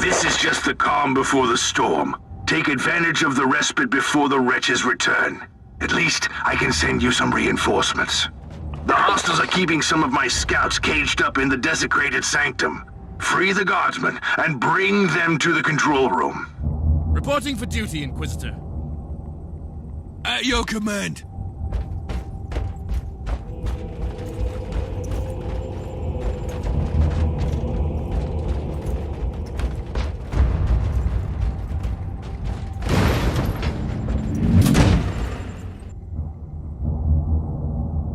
This is just the calm before the storm. Take advantage of the respite before the wretches return. At least, I can send you some reinforcements. The hostiles are keeping some of my scouts caged up in the desecrated sanctum. Free the guardsmen and bring them to the control room. Reporting for duty, Inquisitor. At your command.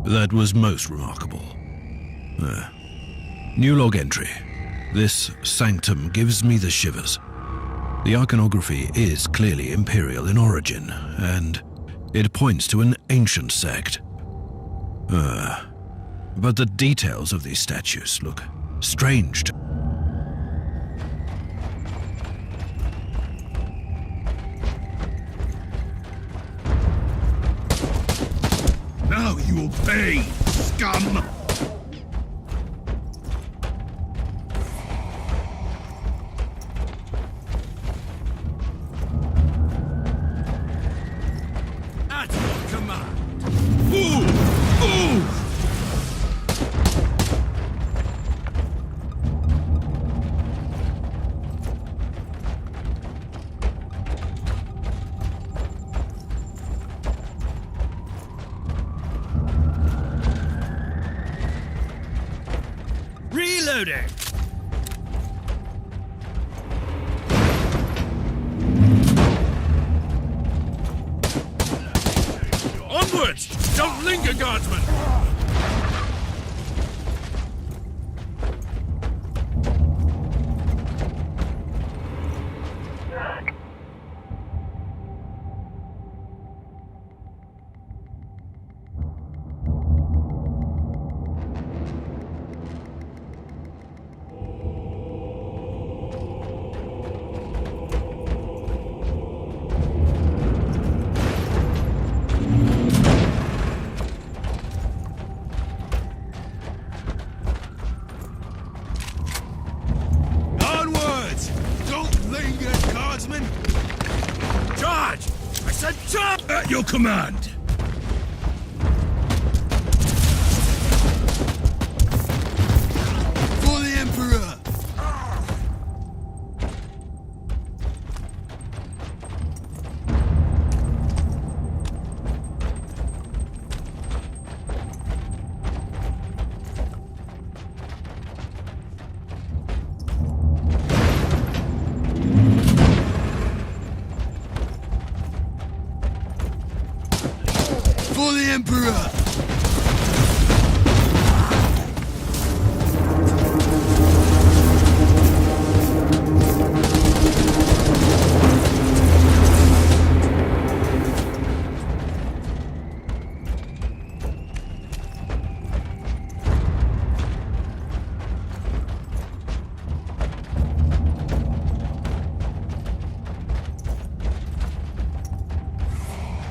That was most remarkable. New log entry. This sanctum gives me the shivers. The iconography is clearly imperial in origin, and it points to an ancient sect. But the details of these statues look strange to... Now you will pay, scum! At your command. Ooh! Ooh! Reloading! Onwards! Don't linger, guardsmen! Onwards! Don't linger, guardsmen! Charge! I said charge! At your command! For the Emperor! For the Emperor!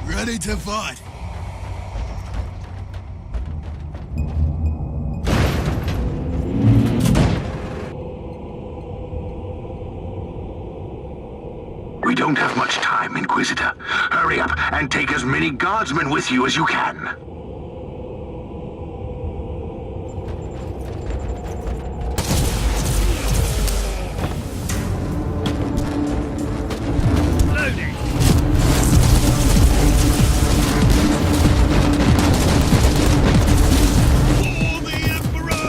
Ready to fight! We don't have much time, Inquisitor. Hurry up and take as many guardsmen with you as you can. Loading! For the Emperor!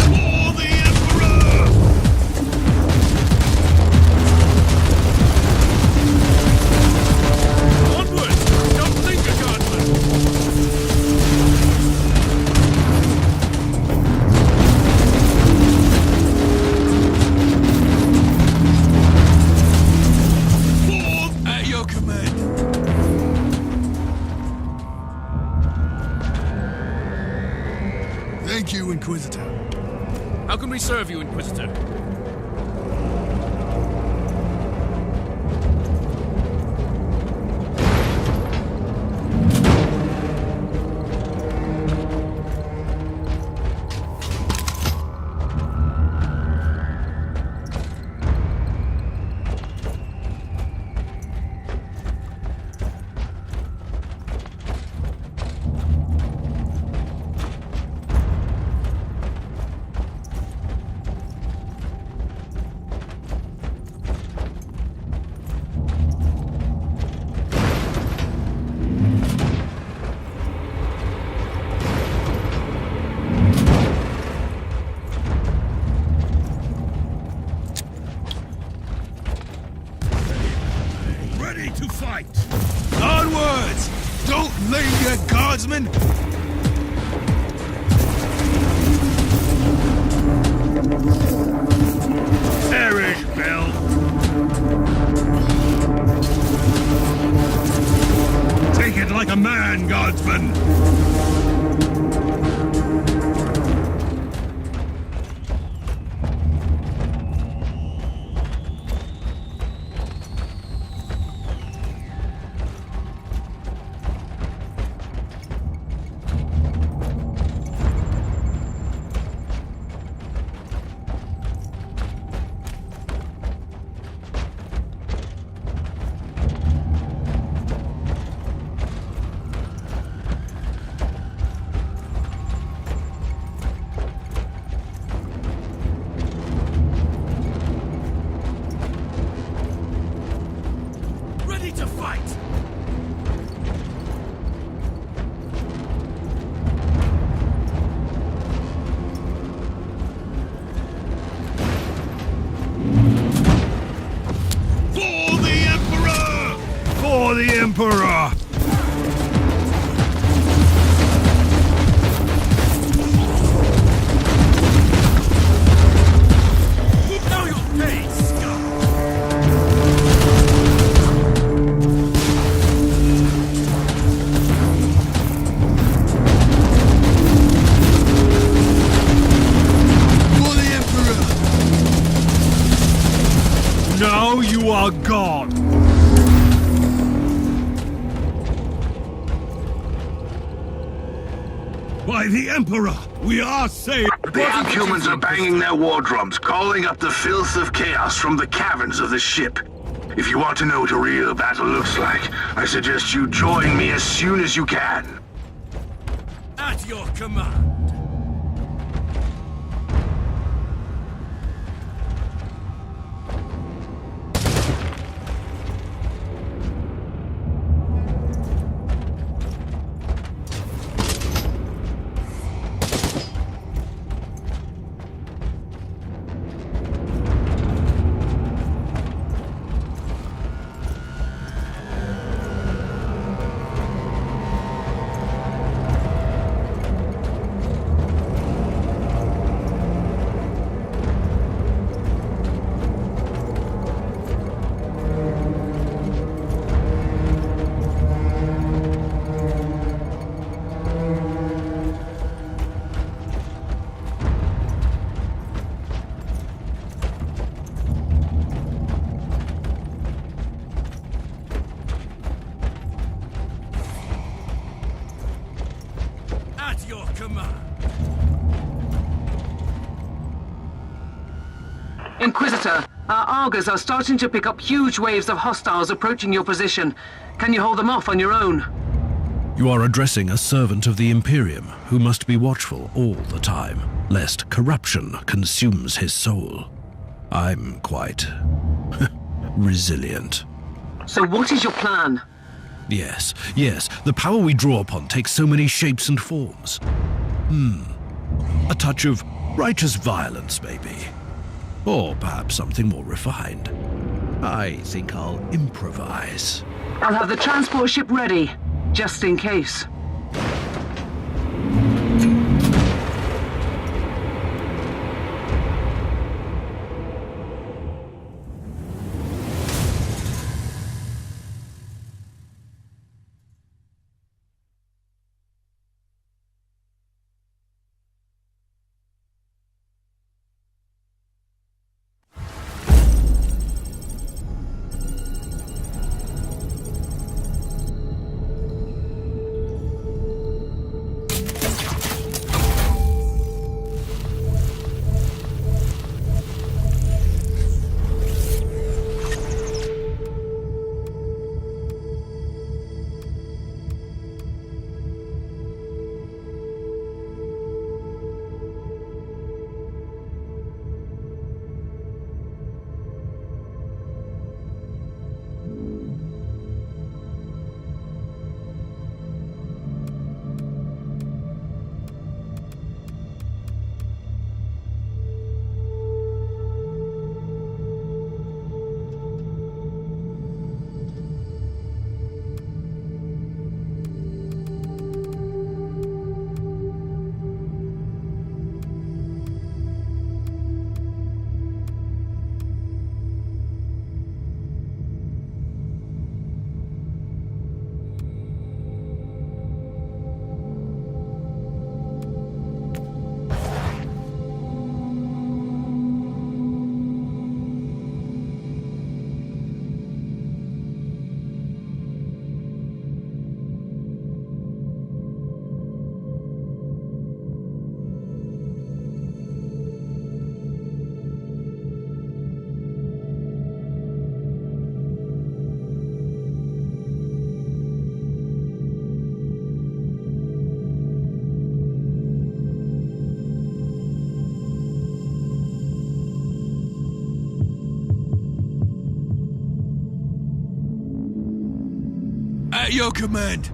For the Emperor! Onwards! Don't linger, guardsmen! At your command! Thank you, Inquisitor. How can we serve you, Inquisitor? Emperor! Know your pace, scum! For the Emperor! Now you are gone! By the Emperor, we are saved! The Inhumans are banging their war drums, calling up the filth of chaos from the caverns of the ship. If you want to know what a real battle looks like, I suggest you join me as soon as you can. At your command. At your command. Inquisitor, our Argos are starting to pick up huge waves of hostiles approaching your position. Can you hold them off on your own? You are addressing a servant of the Imperium who must be watchful all the time, lest corruption consumes his soul. I'm quite resilient. So what is your plan? Yes, the power we draw upon takes so many shapes and forms. A touch of righteous violence, maybe. Or perhaps something more refined. I think I'll improvise. I'll have the transport ship ready, just in case. At your command.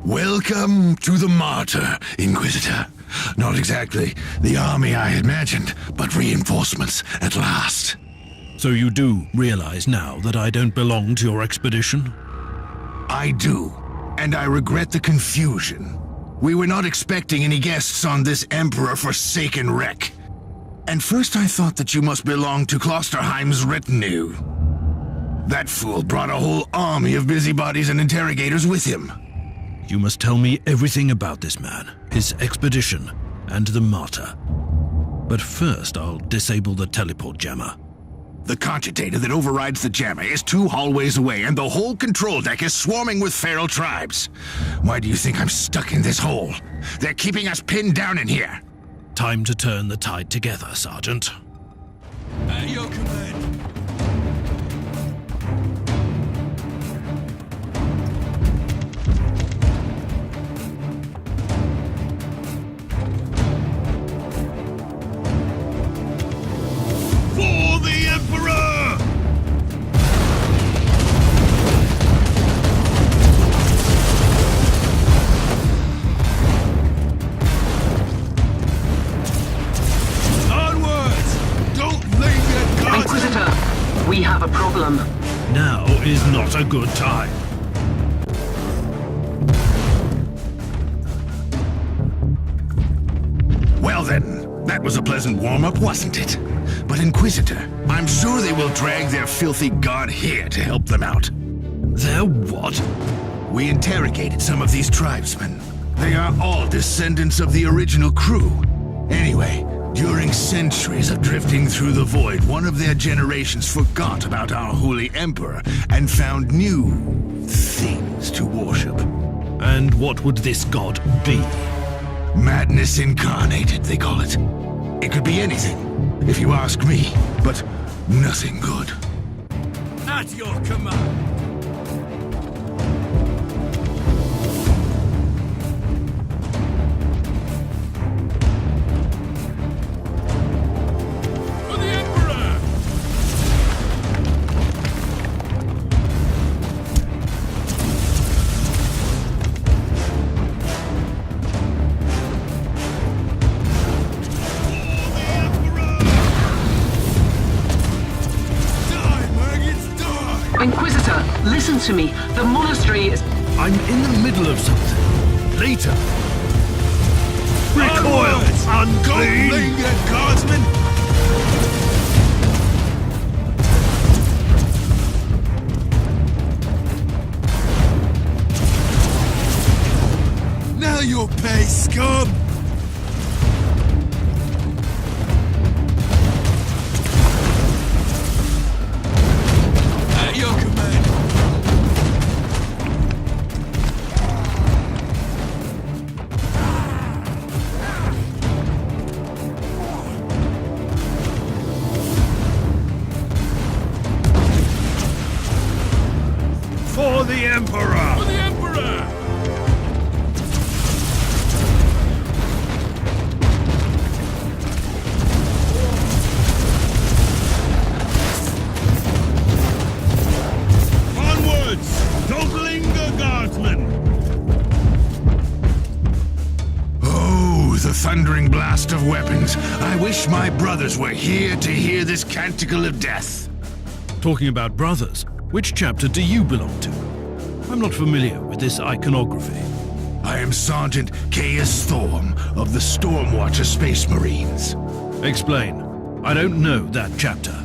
Welcome to the Martyr, Inquisitor. Not exactly the army I imagined, but reinforcements at last. So you do realize now that I don't belong to your expedition? I do, and I regret the confusion. We were not expecting any guests on this Emperor-forsaken wreck. And first I thought that you must belong to Klosterheim's retinue. That fool brought a whole army of busybodies and interrogators with him. You must tell me everything about this man, his expedition, and the Martyr. But first I'll disable the teleport jammer. The cogitator that overrides the jammer is 2 hallways away, and the whole control deck is swarming with feral tribes. Why do you think I'm stuck in this hole? They're keeping us pinned down in here. Time to turn the tide together, Sergeant. At your command. For the Emperor! Onwards! Don't linger, guards! Inquisitor, we have a problem. Now is not a good time. Well then, that was a pleasant warm-up, wasn't it? But Inquisitor, I'm sure they will drag their filthy god here to help them out. Their what? We interrogated some of these tribesmen. They are all descendants of the original crew. Anyway, during centuries of drifting through the void, one of their generations forgot about our holy emperor and found new things to worship. And what would this god be? Madness incarnated, they call it. It could be anything, if you ask me, but nothing good. At your command. For the Emperor! Inquisitor, listen to me. The monastery is... I'm in the middle of something. Later. Recoil, unclean! Don't linger, guardsmen! Now you'll pay, scum! At your command. For the Emperor! For the Emperor! Onwards! Don't linger, guardsmen! Oh, the thundering blast of weapons. I wish my brothers were here to hear this canticle of death. Talking about brothers, which chapter do you belong to? I'm not familiar with this iconography. I am Sergeant Caius Thorm of the Stormwatcher Space Marines. Explain. I don't know that chapter.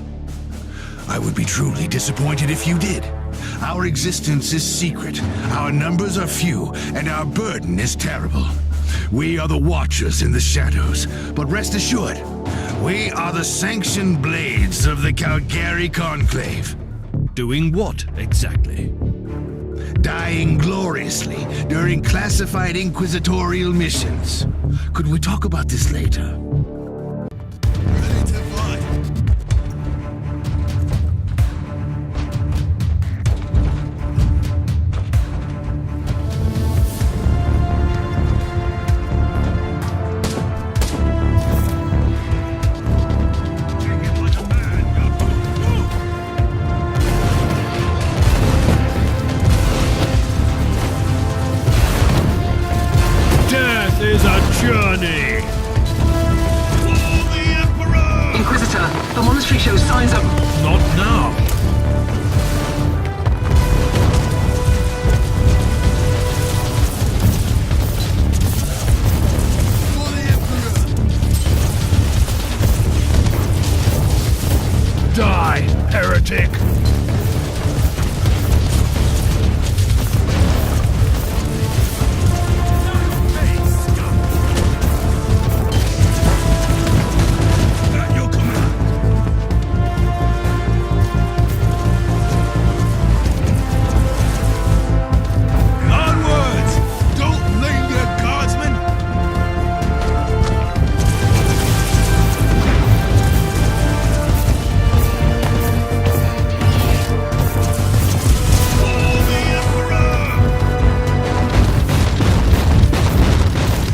I would be truly disappointed if you did. Our existence is secret, our numbers are few, and our burden is terrible. We are the Watchers in the shadows, but rest assured, we are the sanctioned blades of the Calgary Conclave. Doing what, exactly? Dying gloriously during classified inquisitorial missions. Could we talk about this later? Ready to fight. journey! For the Emperor! Inquisitor, the monastery shows signs of... Not now. For the Emperor! Die, heretic! At your command! Onwards! Don't linger, guardsmen! For the Emperor!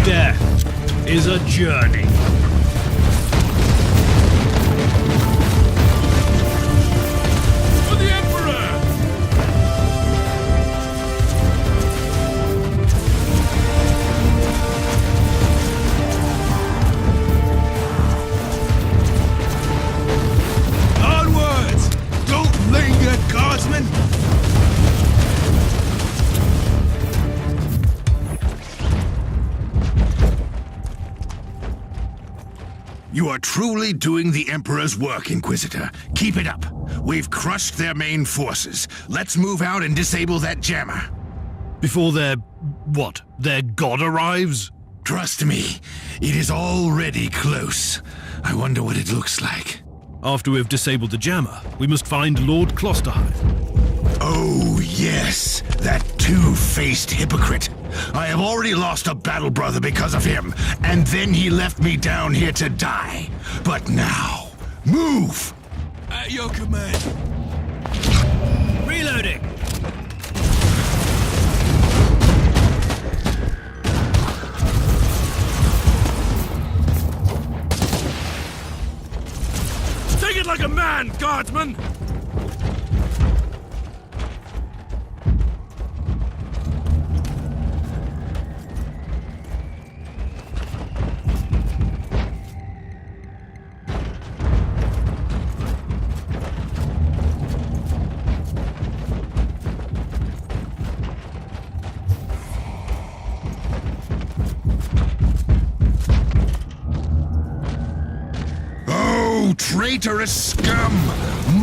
Death is a journey. For the Emperor! Onwards! Don't linger, guardsmen! You are truly doing the Emperor's work, Inquisitor. Keep it up. We've crushed their main forces. Let's move out and disable that jammer. Before their god arrives? Trust me, it is already close. I wonder what it looks like. After we've disabled the jammer, we must find Lord Klosterheim. Oh, yes, that two-faced hypocrite. I have already lost a battle brother because of him, and then he left me down here to die. But now, move! At your command! Reloading! Take it like a man, guardsman! Oh, traitorous scum!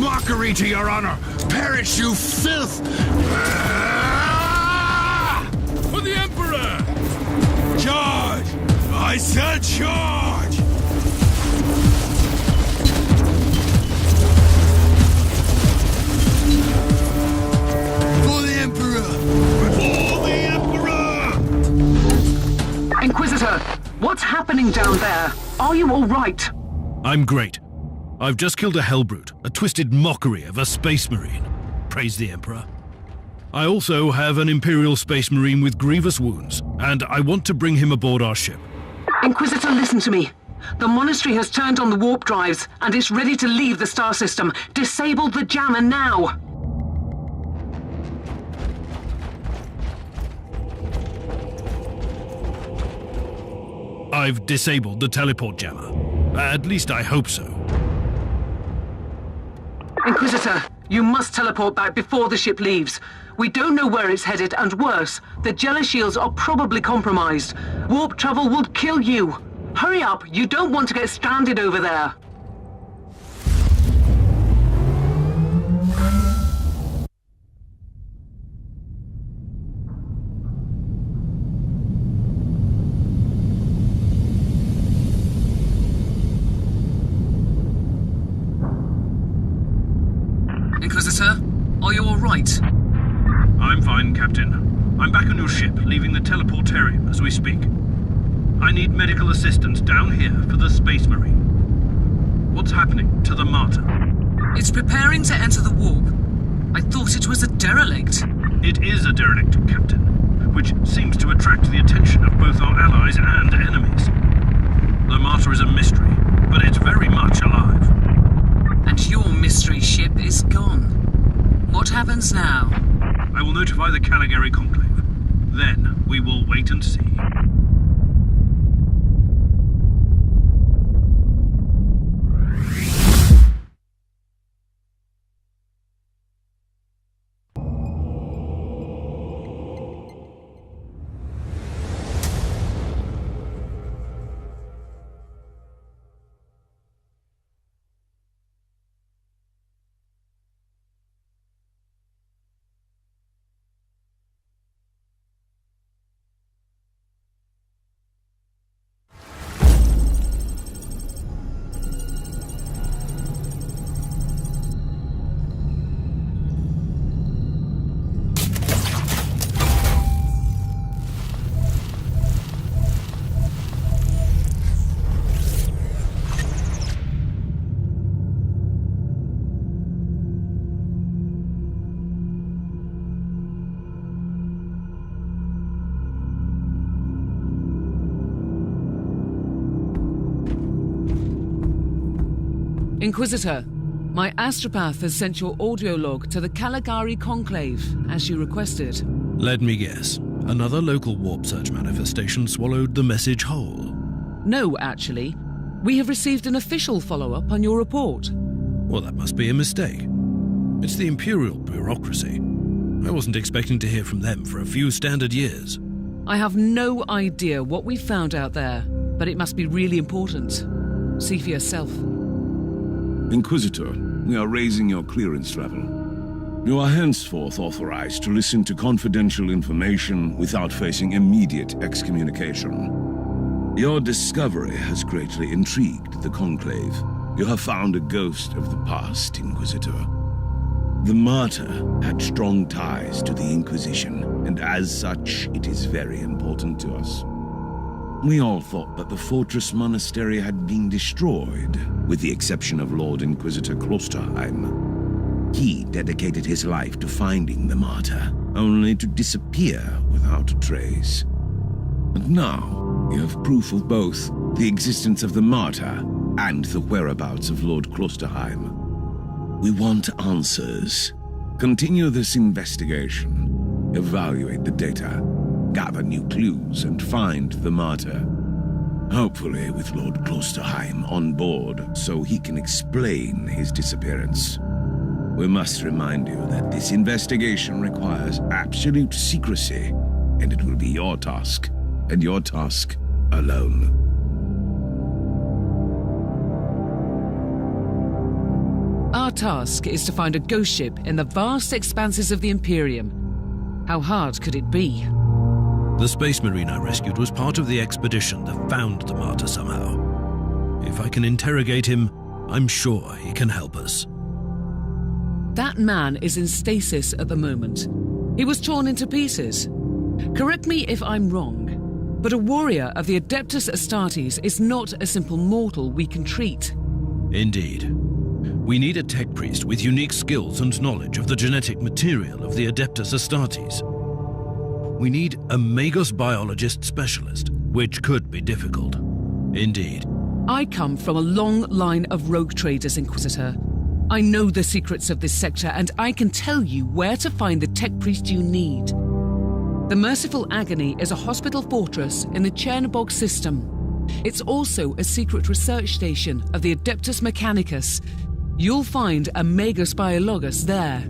Mockery to your honor! Perish, you filth! Ah! For the Emperor! Charge! I said charge! For the Emperor! For the Emperor! Inquisitor, what's happening down there? Are you all right? I'm great. I've just killed a hellbrute, a twisted mockery of a space marine. Praise the Emperor. I also have an Imperial space marine with grievous wounds, and I want to bring him aboard our ship. Inquisitor, listen to me. The monastery has turned on the warp drives, and it's ready to leave the star system. Disable the jammer now! I've disabled the teleport jammer. At least I hope so. Inquisitor, you must teleport back before the ship leaves. We don't know where it's headed, and worse, the Jella shields are probably compromised. Warp travel will kill you. Hurry up, you don't want to get stranded over there. Inquisitor, are you all right? I'm fine, Captain. I'm back on your ship, leaving the teleportarium as we speak. I need medical assistance down here for the Space Marine. What's happening to the Martyr? It's preparing to enter the warp. I thought it was a derelict. It is a derelict, Captain, which seems to attract the attention of both our allies and enemies. The Martyr is a mystery, but it's very much alive. And your mystery ship is gone. What happens now? I will notify the Caligari Conclave. Then we will wait and see. Inquisitor, my astropath has sent your audio log to the Caligari Conclave, as you requested. Let me guess. Another local warp surge manifestation swallowed the message whole. No, actually. We have received an official follow-up on your report. Well, that must be a mistake. It's the Imperial bureaucracy. I wasn't expecting to hear from them for a few standard years. I have no idea what we found out there, but it must be really important. See for yourself. Inquisitor, we are raising your clearance level. You are henceforth authorized to listen to confidential information without facing immediate excommunication. Your discovery has greatly intrigued the Conclave. You have found a ghost of the past, Inquisitor. The Martyr had strong ties to the Inquisition, and as such, it is very important to us. We all thought that the Fortress Monastery had been destroyed, with the exception of Lord Inquisitor Klosterheim. He dedicated his life to finding the Martyr, only to disappear without a trace. And now, we have proof of both the existence of the Martyr and the whereabouts of Lord Klosterheim. We want answers. Continue this investigation. Evaluate the data. Gather new clues and find the Martyr. Hopefully with Lord Klosterheim on board so he can explain his disappearance. We must remind you that this investigation requires absolute secrecy, and it will be your task, and your task alone. Our task is to find a ghost ship in the vast expanses of the Imperium. How hard could it be? The Space Marine I rescued was part of the expedition that found the Martyr somehow. If I can interrogate him, I'm sure he can help us. That man is in stasis at the moment. He was torn into pieces. Correct me if I'm wrong, but a warrior of the Adeptus Astartes is not a simple mortal we can treat. Indeed. We need a tech priest with unique skills and knowledge of the genetic material of the Adeptus Astartes. We need a Magos biologist specialist, which could be difficult. Indeed. I come from a long line of rogue traders, Inquisitor. I know the secrets of this sector, and I can tell you where to find the tech priest you need. The Merciful Agony is a hospital fortress in the Chernobog system. It's also a secret research station of the Adeptus Mechanicus. You'll find a Magos Biologus there.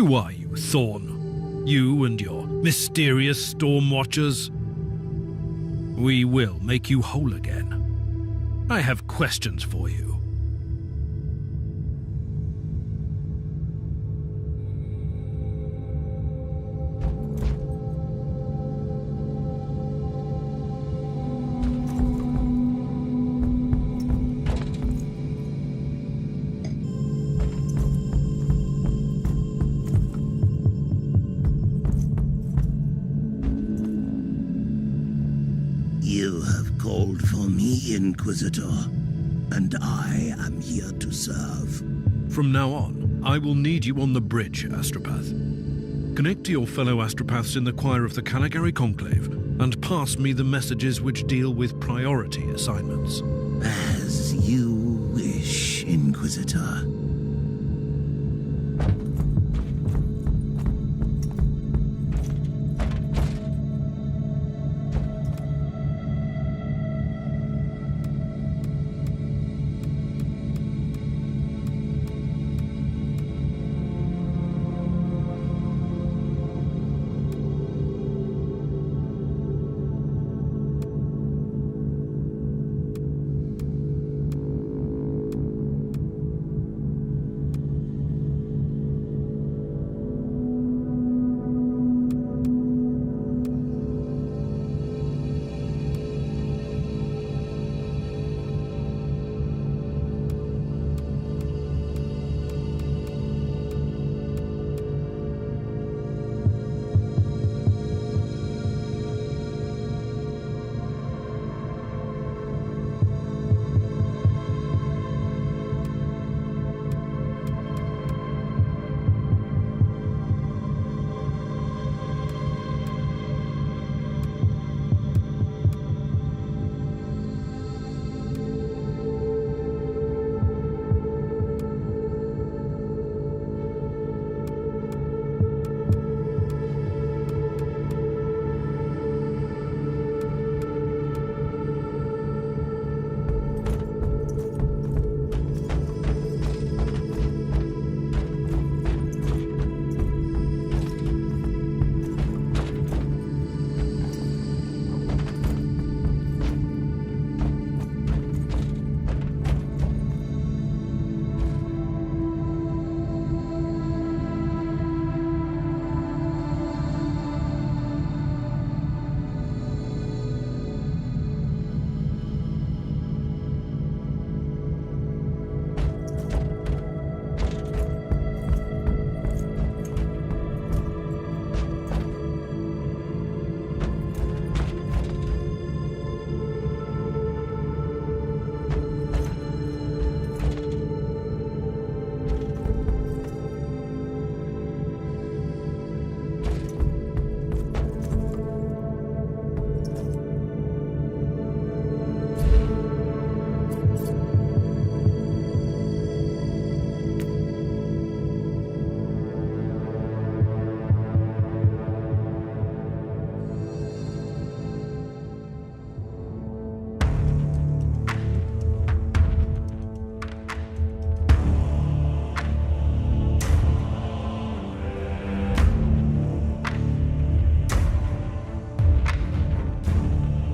Who are you, Thorn? You and your mysterious storm watchers? We will make you whole again. I have questions for you. You have called for me, Inquisitor, and I am here to serve. From now on, I will need you on the bridge, Astropath. Connect to your fellow Astropaths in the choir of the Caligari Conclave and pass me the messages which deal with priority assignments. As you wish, Inquisitor.